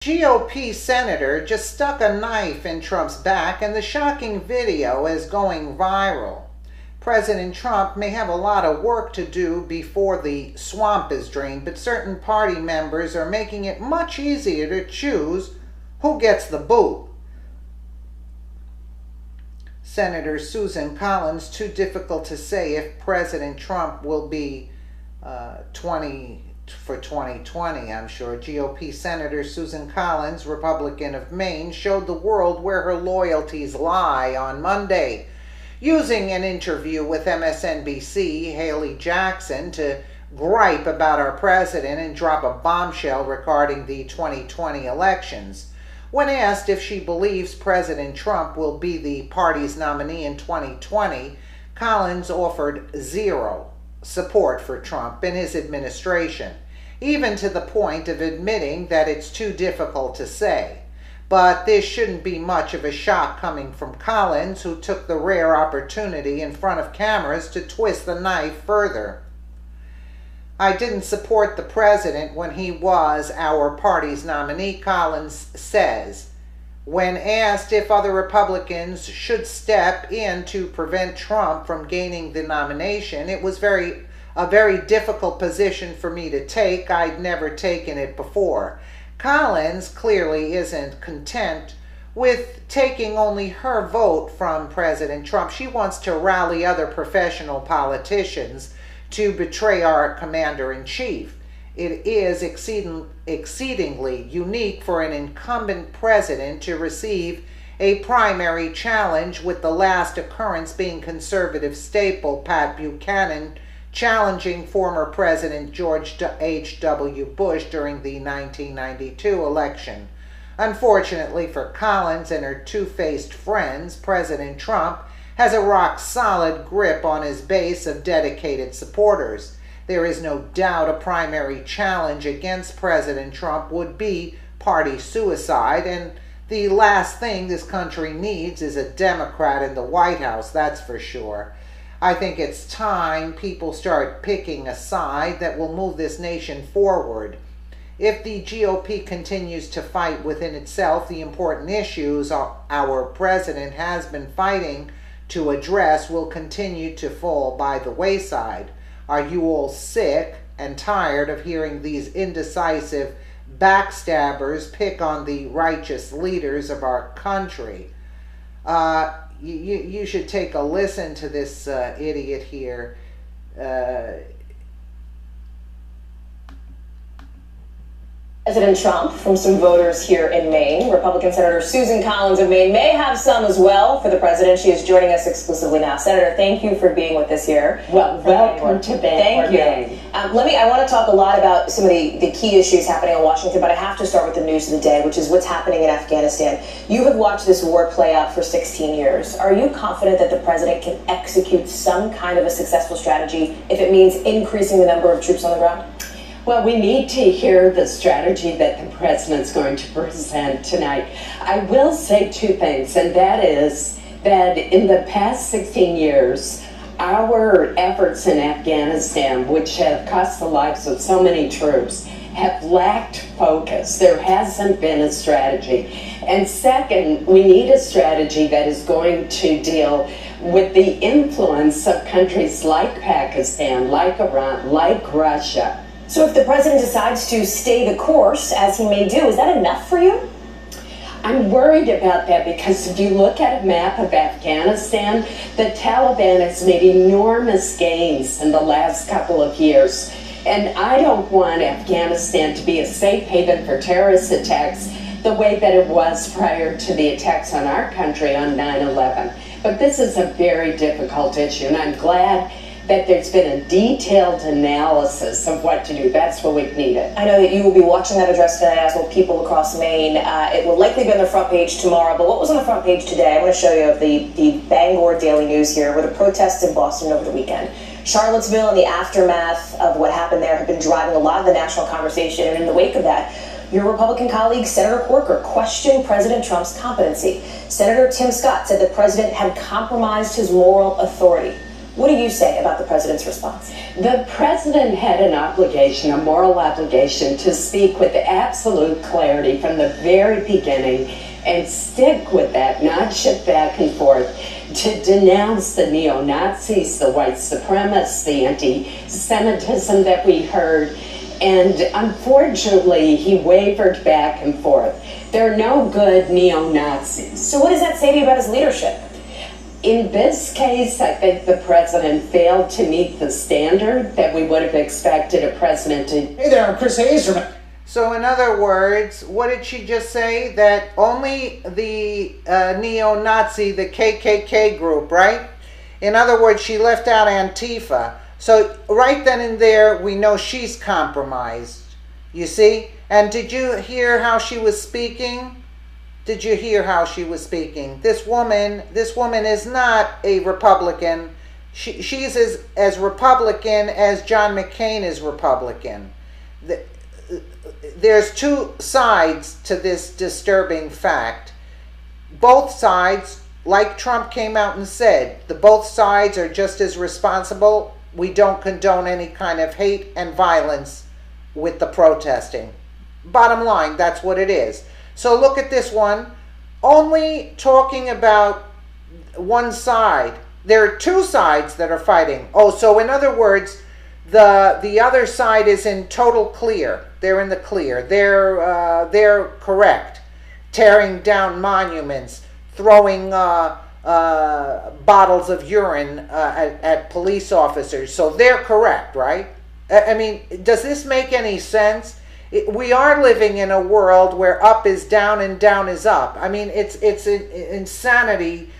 GOP senator just stuck a knife in Trump's back, and the shocking video is going viral. President Trump may have a lot of work to do before the swamp is drained, but certain party members are making it much easier to choose who gets the boot. Senator Susan Collins, too difficult to say if President Trump will be 2020, I'm sure. GOP Senator Susan Collins, Republican of Maine, showed the world where her loyalties lie on Monday, using an interview with MSNBC Haley Jackson to gripe about our president and drop a bombshell regarding the 2020 elections. When asked if she believes President Trump will be the party's nominee in 2020, Collins offered zero support for Trump and his administration, even to the point of admitting that it's too difficult to say. But this shouldn't be much of a shock coming from Collins, who took the rare opportunity in front of cameras to twist the knife further. I didn't support the president when he was our party's nominee, Collins says. When asked if other Republicans should step in to prevent Trump from gaining the nomination, it was a very difficult position for me to take. I'd never taken it before. Collins clearly isn't content with taking only her vote from President Trump. She wants to rally other professional politicians to betray our commander-in-chief. It is exceedingly unique for an incumbent president to receive a primary challenge, with the last occurrence being conservative staple Pat Buchanan challenging former President George H.W. Bush during the 1992 election. Unfortunately for Collins and her two-faced friends, President Trump has a rock-solid grip on his base of dedicated supporters. There is no doubt a primary challenge against President Trump would be party suicide, and the last thing this country needs is a Democrat in the White House, that's for sure. I think it's time people start picking a side that will move this nation forward. If the GOP continues to fight within itself the important issues our president has been fighting to address will continue to fall by the wayside. Are you all sick and tired of hearing these indecisive backstabbers pick on the righteous leaders of our country? You should take a listen to this idiot here. President Trump from some voters here in Maine. Republican Senator Susan Collins of Maine may have some as well for the president. She is joining us exclusively now. Senator, thank you for being with us here. Well, welcome to Bangor. Thank you. I want to talk a lot about some of the key issues happening in Washington, but I have to start with the news of the day, which is what's happening in Afghanistan. You have watched this war play out for 16 years. Are you confident that the president can execute some kind of a successful strategy if it means increasing the number of troops on the ground? Well, we need to hear the strategy that the president's going to present tonight. I will say two things, and that is that in the past 16 years, our efforts in Afghanistan, which have cost the lives of so many troops, have lacked focus. There hasn't been a strategy. And second, we need a strategy that is going to deal with the influence of countries like Pakistan, like Iran, like Russia. So if the president decides to stay the course, as he may do, is that enough for you? I'm worried about that because if you look at a map of Afghanistan, the Taliban has made enormous gains in the last couple of years. And I don't want Afghanistan to be a safe haven for terrorist attacks the way that it was prior to the attacks on our country on 9/11. But this is a very difficult issue, and I'm glad that there's been a detailed analysis of what to do. That's what we've needed. I know that you will be watching that address today, as will people across Maine. It will likely be on the front page tomorrow, but what was on the front page today? I want to show you of the Bangor Daily News here, where the protests in Boston over the weekend. Charlottesville and the aftermath of what happened there have been driving a lot of the national conversation, and in the wake of that, your Republican colleague, Senator Corker, questioned President Trump's competency. Senator Tim Scott said the president had compromised his moral authority. What do you say about the president's response? The president had an obligation, a moral obligation, to speak with absolute clarity from the very beginning and stick with that, not shift back and forth, to denounce the neo-Nazis, the white supremacists, the anti-Semitism that we heard. And unfortunately, he wavered back and forth. There are no good neo-Nazis. So what does that say to you about his leadership? In this case, I think the president failed to meet the standard that we would have expected a president to. Hey there, I'm Chris Hazelman. So in other words, what did she just say? That only the neo-Nazi, the KKK group, right? In other words, she left out Antifa. So right then and there, we know she's compromised, you see? And did you hear how she was speaking? Did you hear how she was speaking? This woman is not a Republican. She's as Republican as John McCain is Republican. There's two sides to this disturbing fact. Both sides, like Trump came out and said, both sides are just as responsible. We don't condone any kind of hate and violence with the protesting. Bottom line, that's what it is. So look at this one, only talking about one side. There are two sides that are fighting. Oh, so in other words, the other side is in total clear. They're in the clear. They're correct. Tearing down monuments, throwing bottles of urine at police officers. So they're correct, right? I mean, does this make any sense? We are living in a world where up is down and down is up. I mean, it's insanity